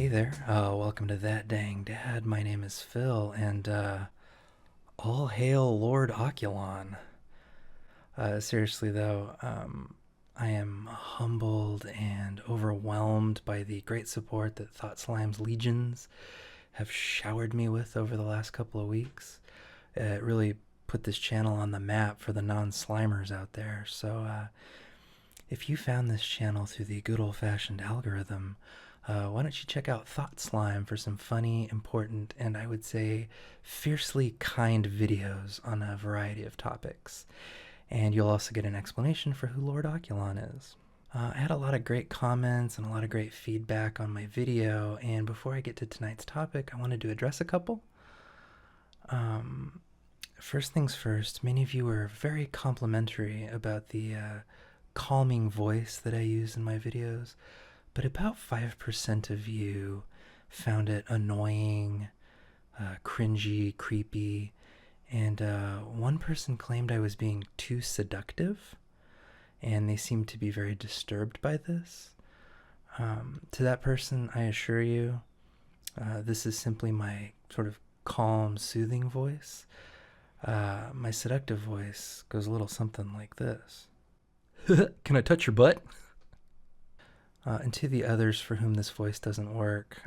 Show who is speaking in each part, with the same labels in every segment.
Speaker 1: Hey there, welcome to That Dang Dad. My name is Phil, and all hail Lord Oculon. Seriously though, I am humbled and overwhelmed by the great support that Thought Slime's legions have showered me with over the last couple of weeks. It really put this channel on the map for the non-Slimers out there. So if you found this channel through the good old-fashioned algorithm, why don't you check out Thought Slime for some funny, important, and I would say fiercely kind videos on a variety of topics. And you'll also get an explanation for who Lord Oculon is. I had a lot of great comments and a lot of great feedback on my video, and before I get to tonight's topic, I wanted to address a couple. First things first, many of you were very complimentary about the calming voice that I use in my videos, but about 5% of you found it annoying, cringy, creepy, and one person claimed I was being too seductive, and they seemed to be very disturbed by this. To that person, I assure you, this is simply my sort of calm, soothing voice. My seductive voice goes a little something like this. Can I touch your butt? And to the others for whom this voice doesn't work,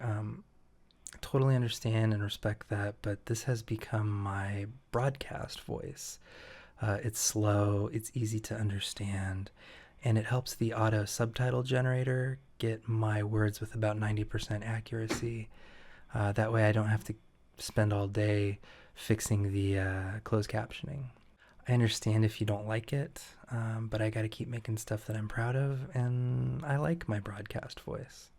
Speaker 1: totally understand and respect that, but this has become my broadcast voice. It's slow, it's easy to understand, and it helps the auto subtitle generator get my words with about 90% accuracy. That way I don't have to spend all day fixing the closed captioning. I understand if you don't like it, but I gotta keep making stuff that I'm proud of, and I like my broadcast voice.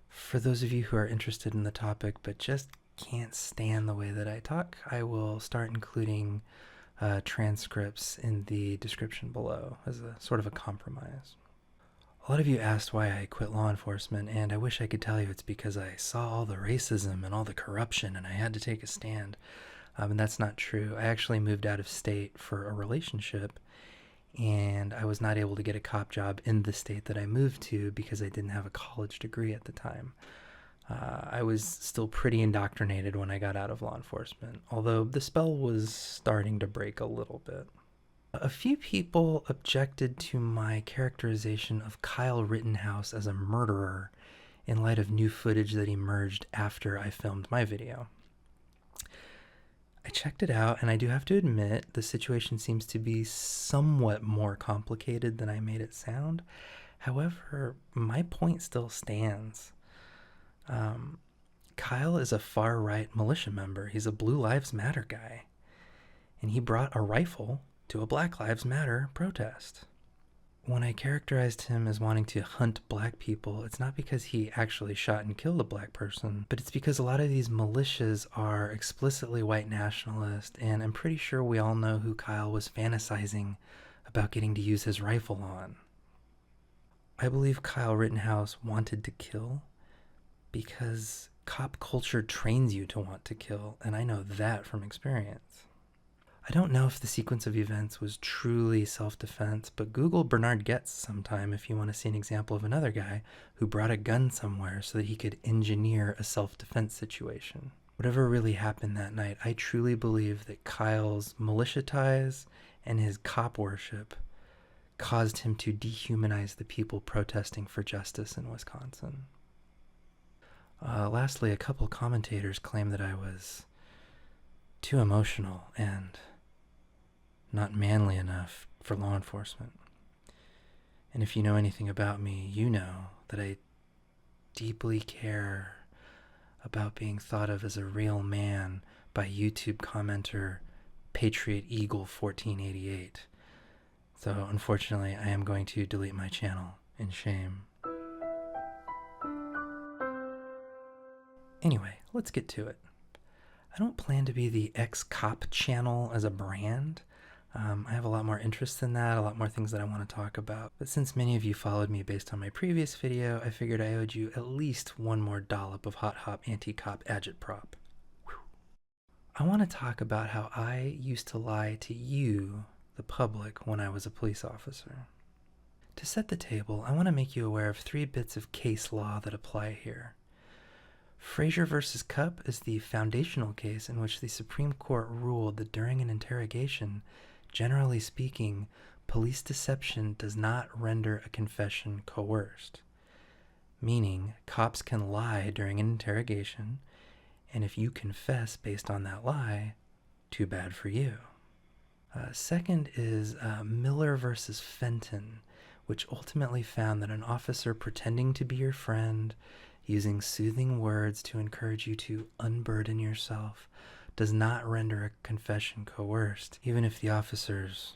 Speaker 1: For those of you who are interested in the topic but just can't stand the way that I talk, I will start including transcripts in the description below as a sort of a compromise. A lot of you asked why I quit law enforcement, and I wish I could tell you it's because I saw all the racism and all the corruption and I had to take a stand. And that's not true. I actually moved out of state for a relationship, and I was not able to get a cop job in the state that I moved to because I didn't have a college degree at the time. I was still pretty indoctrinated when I got out of law enforcement, although the spell was starting to break a little bit. A few people objected to my characterization of Kyle Rittenhouse as a murderer in light of new footage that emerged after I filmed my video. I checked it out, and I do have to admit the situation seems to be somewhat more complicated than I made it sound. However, my point still stands. Kyle is a far-right militia member. He's a Blue Lives Matter guy, and he brought a rifle to a Black Lives Matter protest. When I characterized him as wanting to hunt black people, it's not because he actually shot and killed a black person, but it's because a lot of these militias are explicitly white nationalist, and I'm pretty sure we all know who Kyle was fantasizing about getting to use his rifle on. I believe Kyle Rittenhouse wanted to kill because cop culture trains you to want to kill, and I know that from experience. I don't know if the sequence of events was truly self-defense, but Google Bernard Goetz sometime if you want to see an example of another guy who brought a gun somewhere so that he could engineer a self-defense situation. Whatever really happened that night, I truly believe that Kyle's militia ties and his cop worship caused him to dehumanize the people protesting for justice in Wisconsin. Lastly, a couple commentators claimed that I was too emotional and not manly enough for law enforcement. And if you know anything about me, you know that I deeply care about being thought of as a real man by YouTube commenter Patriot Eagle 1488. So unfortunately, I am going to delete my channel in shame. Anyway, let's get to it. I don't plan to be the ex-cop channel as a brand. I have a lot more interest than that, a lot more things that I want to talk about. But since many of you followed me based on my previous video, I figured I owed you at least one more dollop of hot hop anti-cop agitprop. I want to talk about how I used to lie to you, the public, when I was a police officer. To set the table, I want to make you aware of 3 bits of case law that apply here. Frazier versus Cupp is the foundational case in which the Supreme Court ruled that during an interrogation, generally speaking, police deception does not render a confession coerced. Meaning, cops can lie during an interrogation, and if you confess based on that lie, too bad for you. Second is Miller versus Fenton, which ultimately found that an officer pretending to be your friend, using soothing words to encourage you to unburden yourself, does not render a confession coerced, even if the officer's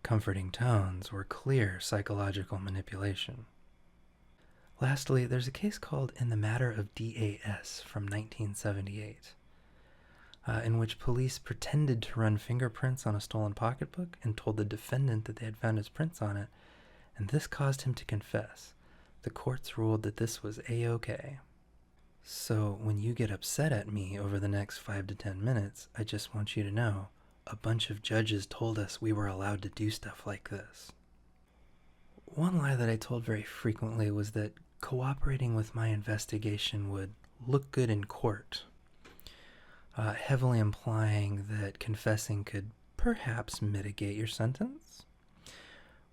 Speaker 1: comforting tones were clear psychological manipulation. Lastly, there's a case called In the Matter of DAS from 1978, in which police pretended to run fingerprints on a stolen pocketbook and told the defendant that they had found his prints on it, and this caused him to confess. The courts ruled that this was A-OK. So when you get upset at me over the next 5 to 10 minutes, I just want you to know, a bunch of judges told us we were allowed to do stuff like this. One lie that I told very frequently was that cooperating with my investigation would look good in court, heavily implying that confessing could perhaps mitigate your sentence.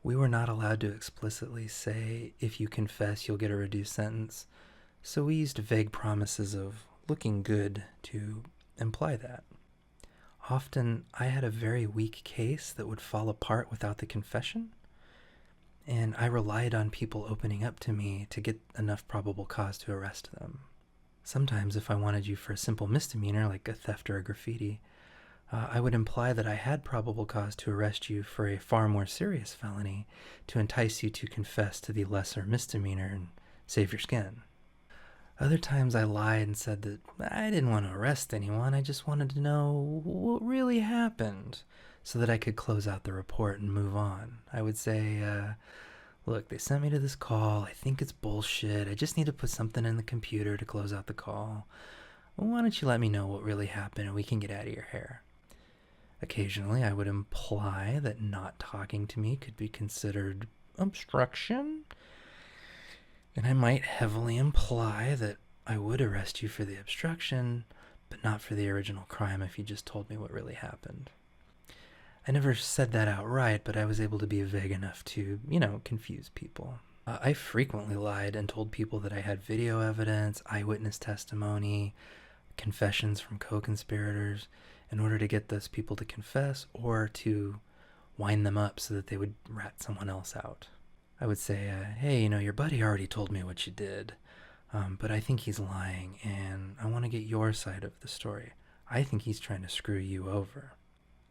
Speaker 1: We were not allowed to explicitly say, if you confess, you'll get a reduced sentence, so we used vague promises of looking good to imply that. Often, I had a very weak case that would fall apart without the confession, and I relied on people opening up to me to get enough probable cause to arrest them. Sometimes, if I wanted you for a simple misdemeanor like a theft or a graffiti, I would imply that I had probable cause to arrest you for a far more serious felony to entice you to confess to the lesser misdemeanor and save your skin. Other times I lied and said that I didn't want to arrest anyone, I just wanted to know what really happened so that I could close out the report and move on. I would say, look, they sent me to this call, I think it's bullshit, I just need to put something in the computer to close out the call. Well, why don't you let me know what really happened and we can get out of your hair? Occasionally, I would imply that not talking to me could be considered obstruction, and I might heavily imply that I would arrest you for the obstruction, but not for the original crime if you just told me what really happened. I never said that outright, but I was able to be vague enough to, confuse people. I frequently lied and told people that I had video evidence, eyewitness testimony, confessions from co-conspirators, in order to get those people to confess or to wind them up so that they would rat someone else out. I would say, hey, your buddy already told me what you did, but I think he's lying, and I want to get your side of the story. I think he's trying to screw you over.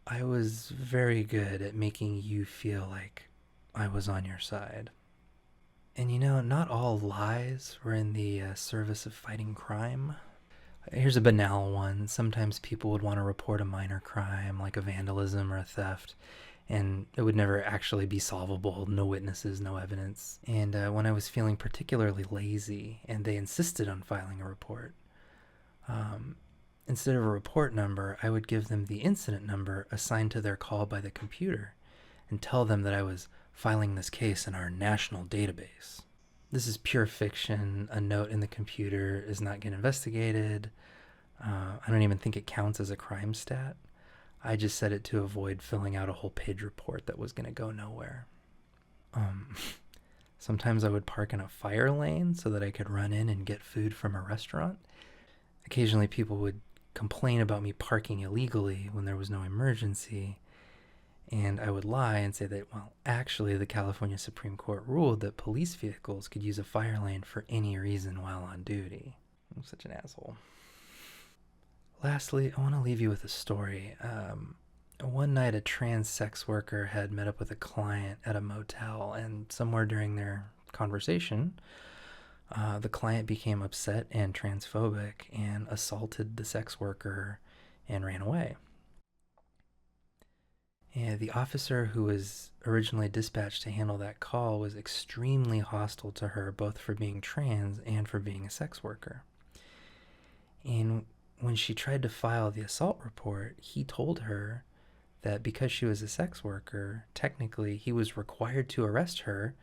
Speaker 1: I was very good at making you feel like I was on your side. And not all lies were in the service of fighting crime. Here's a banal one. Sometimes people would want to report a minor crime like a vandalism or a theft, and it would never actually be solvable, no witnesses, no evidence. And when I was feeling particularly lazy and they insisted on filing a report, instead of a report number, I would give them the incident number assigned to their call by the computer and tell them that I was filing this case in our national database. This is pure fiction. A note in the computer is not getting investigated. I don't even think it counts as a crime stat. I just set it to avoid filling out a whole page report that was going to go nowhere. Sometimes I would park in a fire lane so that I could run in and get food from a restaurant. Occasionally people would complain about me parking illegally when there was no emergency. And I would lie and say that, well, actually the California Supreme Court ruled that police vehicles could use a fire lane for any reason while on duty. I'm such an asshole. Lastly, I want to leave you with a story. One night a trans sex worker had met up with a client at a motel, and somewhere during their conversation, the client became upset and transphobic and assaulted the sex worker and ran away. And the officer who was originally dispatched to handle that call was extremely hostile to her, both for being trans and for being a sex worker. And when she tried to file the assault report, he told her that because she was a sex worker, technically he was required to arrest her,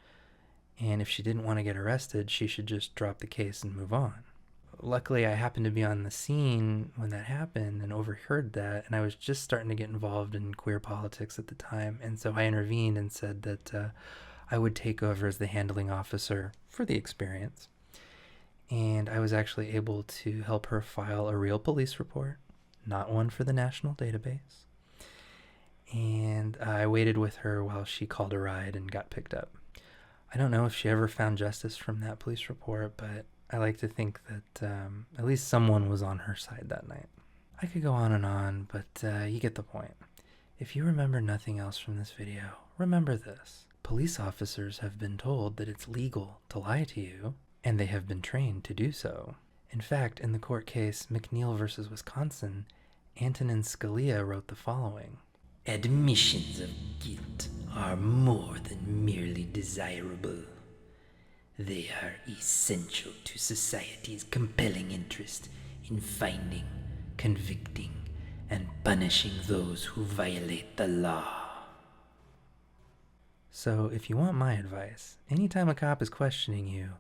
Speaker 1: and if she didn't want to get arrested, she should just drop the case and move on. luckily, I happened to be on the scene when that happened and overheard that, and I was just starting to get involved in queer politics at the time, and so I intervened and said that I would take over as the handling officer for the experience. And I was actually able to help her file a real police report, not one for the national database. And I waited with her while she called a ride and got picked up. I don't know if she ever found justice from that police report, but I like to think that at least someone was on her side that night. I could go on, but you get the point. If you remember nothing else from this video, remember this. Police officers have been told that it's legal to lie to you, and they have been trained to do so. In fact, in the court case McNeil versus Wisconsin, Antonin Scalia wrote the following: "Admissions of guilt are more than merely desirable. They are essential to society's compelling interest in finding, convicting, and punishing those who violate the law." So if you want my advice, anytime a cop is questioning you,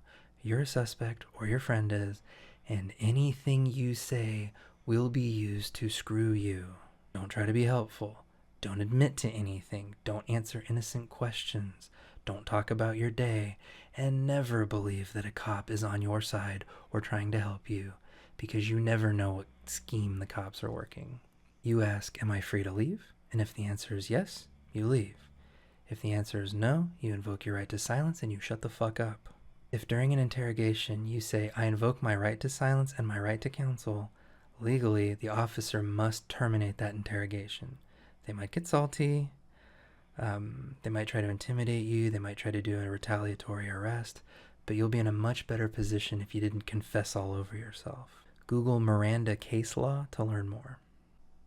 Speaker 1: you're a suspect or your friend is, and anything you say will be used to screw you. Don't try to be helpful. Don't admit to anything. Don't answer innocent questions. Don't talk about your day. And never believe that a cop is on your side or trying to help you, because you never know what scheme the cops are working. You ask, "Am I free to leave?" And if the answer is yes, you leave. If the answer is no, you invoke your right to silence and you shut the fuck up. If during an interrogation you say, "I invoke my right to silence and my right to counsel," legally, the officer must terminate that interrogation. They might get salty, they might try to intimidate you, they might try to do a retaliatory arrest, but you'll be in a much better position if you didn't confess all over yourself. Google Miranda case law to learn more.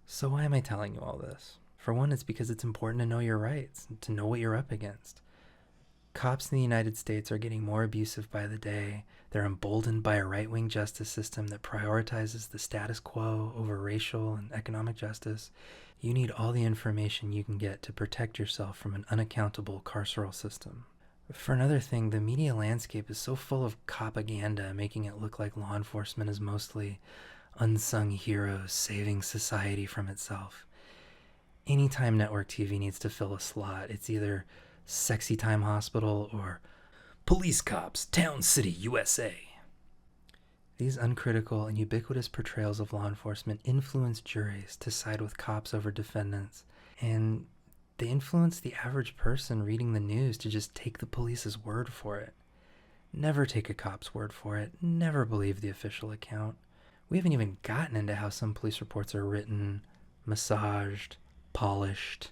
Speaker 1: So why am I telling you all this? For one, it's because it's important to know your rights, to know what you're up against. Cops in the United States are getting more abusive by the day. They're emboldened by a right-wing justice system that prioritizes the status quo over racial and economic justice. You need all the information you can get to protect yourself from an unaccountable carceral system. For another thing, the media landscape is so full of propaganda, making it look like law enforcement is mostly unsung heroes saving society from itself. Anytime network TV needs to fill a slot, it's either Sexy Time Hospital or Police Cops, Town City, USA. These uncritical and ubiquitous portrayals of law enforcement influence juries to side with cops over defendants, and they influence the average person reading the news to just take the police's word for it. Never take a cop's word for it. Never believe the official account. We haven't even gotten into how some police reports are written, massaged, polished,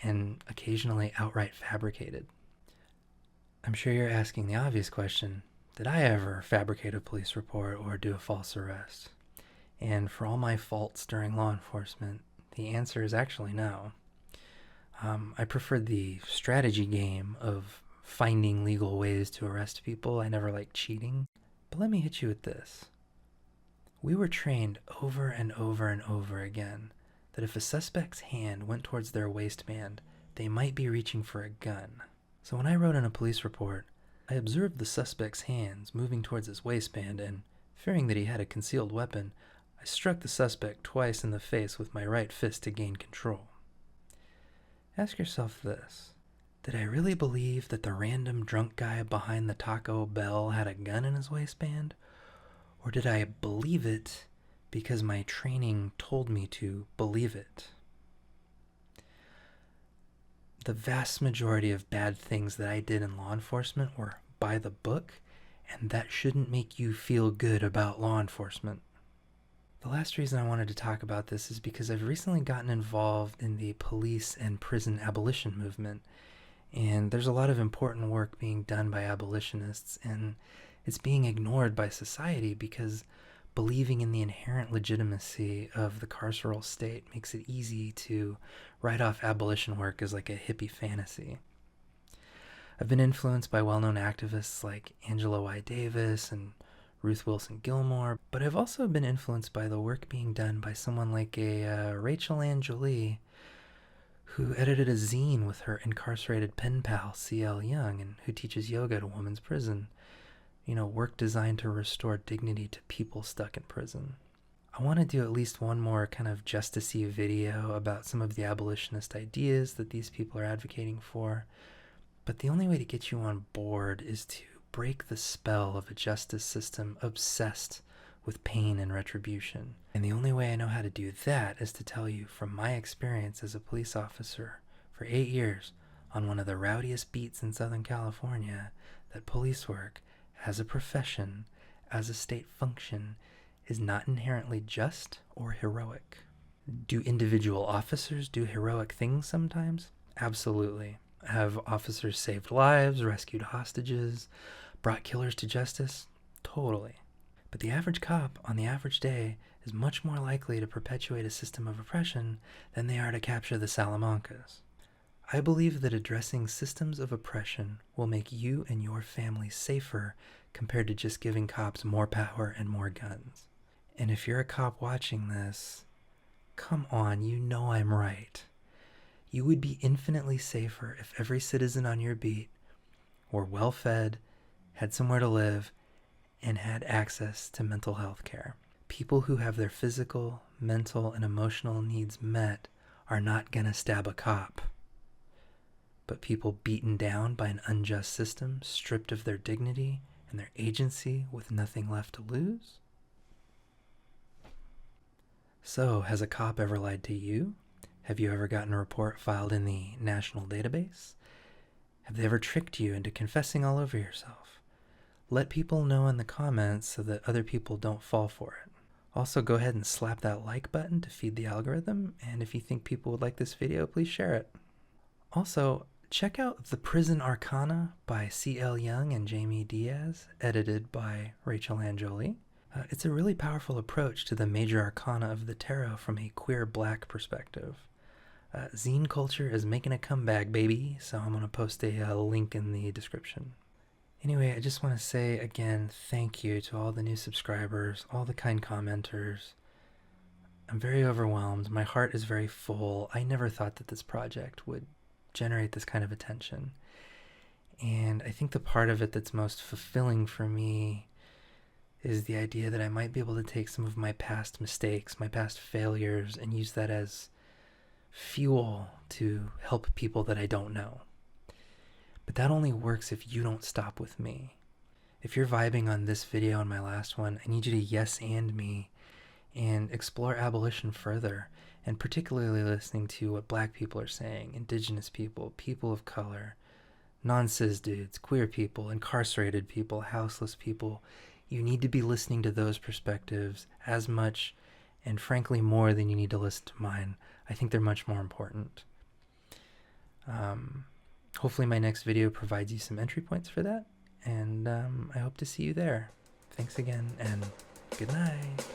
Speaker 1: and occasionally outright fabricated. I'm sure you're asking the obvious question: did I ever fabricate a police report or do a false arrest? And for all my faults during law enforcement, the answer is actually no. I preferred the strategy game of finding legal ways to arrest people. I never liked cheating. But let me hit you with this. We were trained over and over and over again that if a suspect's hand went towards their waistband, they might be reaching for a gun. So when I wrote in a police report, I observed the suspect's hands moving towards his waistband, and fearing that he had a concealed weapon, I struck the suspect twice in the face with my right fist to gain control. Ask yourself this: did I really believe that the random drunk guy behind the Taco Bell had a gun in his waistband? Or did I believe it because my training told me to believe it? The vast majority of bad things that I did in law enforcement were by the book, and that shouldn't make you feel good about law enforcement. The last reason I wanted to talk about this is because I've recently gotten involved in the police and prison abolition movement, and there's a lot of important work being done by abolitionists, and it's being ignored by society because believing in the inherent legitimacy of the carceral state makes it easy to write off abolition work as like a hippie fantasy. I've been influenced by well-known activists like Angela Y. Davis and Ruth Wilson Gilmore, but I've also been influenced by the work being done by someone like a Rachel Ann Jolie, who edited a zine with her incarcerated pen pal C.L. Young, and who teaches yoga at a women's prison. work designed to restore dignity to people stuck in prison. I want to do at least one more kind of justice-y video about some of the abolitionist ideas that these people are advocating for, but the only way to get you on board is to break the spell of a justice system obsessed with pain and retribution. And the only way I know how to do that is to tell you from my experience as a police officer for 8 years on one of the rowdiest beats in Southern California that police work as a profession, as a state function, is not inherently just or heroic. Do individual officers do heroic things sometimes? Absolutely. Have officers saved lives, rescued hostages, brought killers to justice? Totally. But the average cop on the average day is much more likely to perpetuate a system of oppression than they are to capture the Salamancas. I believe that addressing systems of oppression will make you and your family safer compared to just giving cops more power and more guns. And if you're a cop watching this, come on, you know I'm right. You would be infinitely safer if every citizen on your beat were well fed, had somewhere to live, and had access to mental health care. People who have their physical, mental, and emotional needs met are not gonna stab a cop. But people beaten down by an unjust system, stripped of their dignity and their agency with nothing left to lose? So, has a cop ever lied to you? Have you ever gotten a report filed in the national database? Have they ever tricked you into confessing all over yourself? Let people know in the comments so that other people don't fall for it. Also, go ahead and slap that like button to feed the algorithm, and if you think people would like this video, please share it. Also, check out The Prison Arcana by C.L. Young and Jamie Diaz, edited by Rachel Anjoli. It's a really powerful approach to the major arcana of the tarot from a queer black perspective. Zine culture is making a comeback, baby, so I'm going to post a link in the description. Anyway, I just want to say again, thank you to all the new subscribers, all the kind commenters. I'm very overwhelmed. My heart is very full. I never thought that this project would generate this kind of attention. And I think the part of it that's most fulfilling for me is the idea that I might be able to take some of my past mistakes, my past failures, and use that as fuel to help people that I don't know. But that only works if you don't stop with me. If you're vibing on this video and my last one, I need you to yes and me and explore abolition further, and particularly listening to what black people are saying, indigenous people, people of color, non-cis dudes, queer people, incarcerated people, houseless people. You need to be listening to those perspectives as much and frankly more than you need to listen to mine. I think they're much more important. Hopefully my next video provides you some entry points for that, and I hope to see you there. Thanks again, and good night.